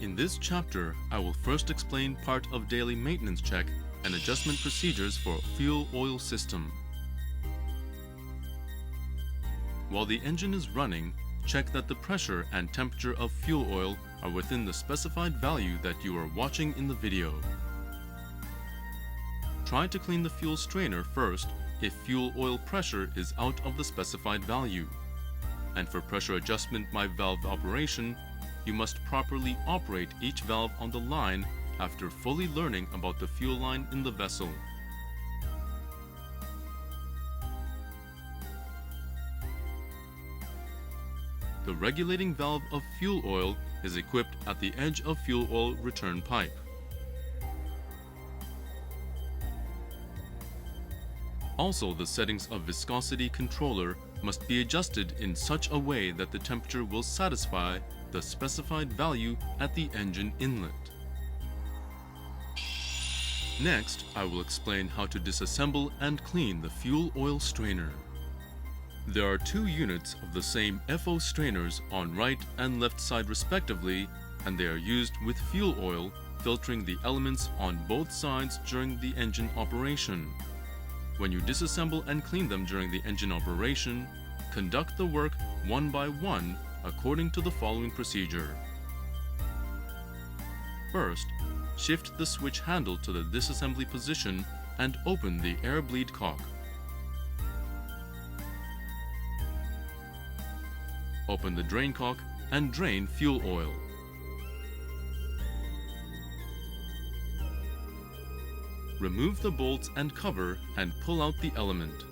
In this chapter, I will first explain part of daily maintenance check and adjustment procedures for fuel oil system. While the engine is running, check that the pressure and temperature of fuel oil are within the specified value that you are watching in the video. Try to clean the fuel strainer first if fuel oil pressure is out of the specified value. And for pressure adjustment by valve operation, you must properly operate each valve on the line after fully learning about the fuel line in the vessel. The regulating valve of fuel oil is equipped at the edge of fuel oil return pipe. Also, the settings of viscosity controller must be adjusted in such a way that the temperature will satisfy the specified value at the engine inlet. Next, I will explain how to disassemble and clean the fuel oil strainer. There are two units of the same FO strainers on right and left side respectively, and they are used with fuel oil, filtering the elements on both sides during the engine operation. When you disassemble and clean them during the engine operation, conduct the work one by one according to the following procedure. First, shift the switch handle to the disassembly position and open the air bleed cock. Open the drain cock and drain fuel oil. Remove the bolts and cover and pull out the element.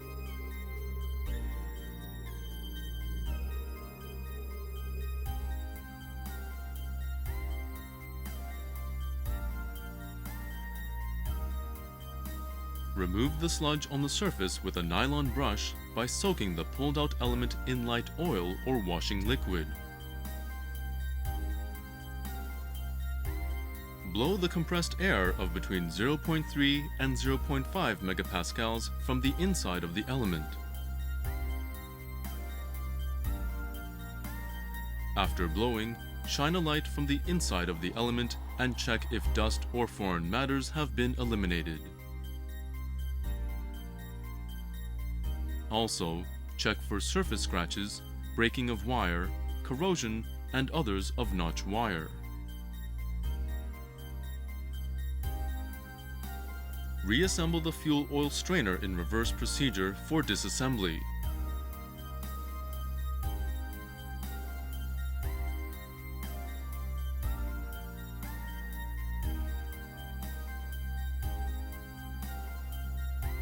Remove the sludge on the surface with a nylon brush by soaking the pulled out element in light oil or washing liquid. Blow the compressed air of between 0.3 and 0.5 megapascals from the inside of the element. After blowing, shine a light from the inside of the element and check if dust or foreign matters have been eliminated. Also, check for surface scratches, breaking of wire, corrosion, and others of notch wire. Reassemble the fuel oil strainer in reverse procedure for disassembly.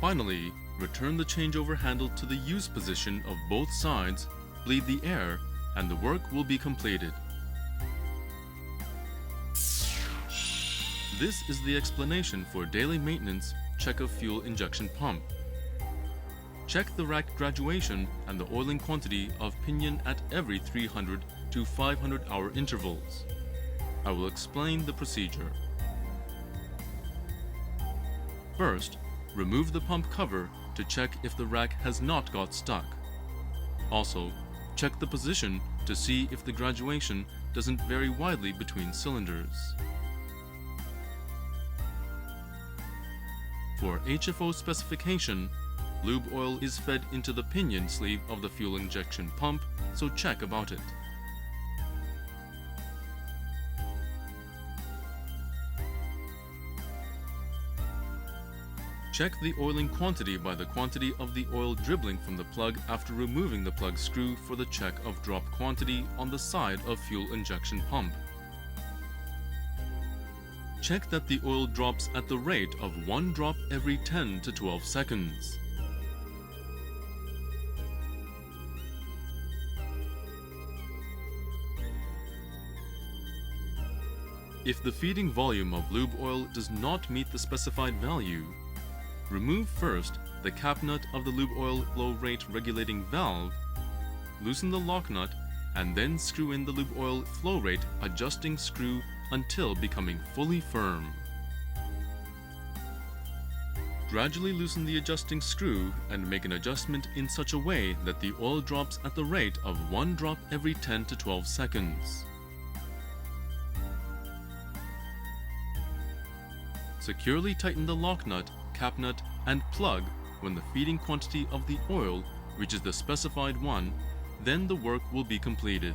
Finally, return the changeover handle to the use position of both sides, bleed the air, and the work will be completed. This is the explanation for daily maintenance check of fuel injection pump. Check the rack graduation and the oiling quantity of pinion at every 300 to 500 hour intervals. I will explain the procedure. First, remove the pump cover to check if the rack has not got stuck. Also, check the position to see if the graduation doesn't vary widely between cylinders. For HFO specification, lube oil is fed into the pinion sleeve of the fuel injection pump, so check about it. Check the oiling quantity by the quantity of the oil dribbling from the plug after removing the plug screw for the check of drop quantity on the side of fuel injection pump. Check that the oil drops at the rate of 1 drop every 10 to 12 seconds. If the feeding volume of lube oil does not meet the specified value, remove first the cap nut of the lube oil flow rate regulating valve, loosen the lock nut, and then screw in the lube oil flow rate adjusting screw until becoming fully firm. Gradually loosen the adjusting screw and make an adjustment in such a way that the oil drops at the rate of 1 drop every 10 to 12 seconds. Securely tighten the lock nut, cap nut, and plug when the feeding quantity of the oil reaches the specified one, then the work will be completed.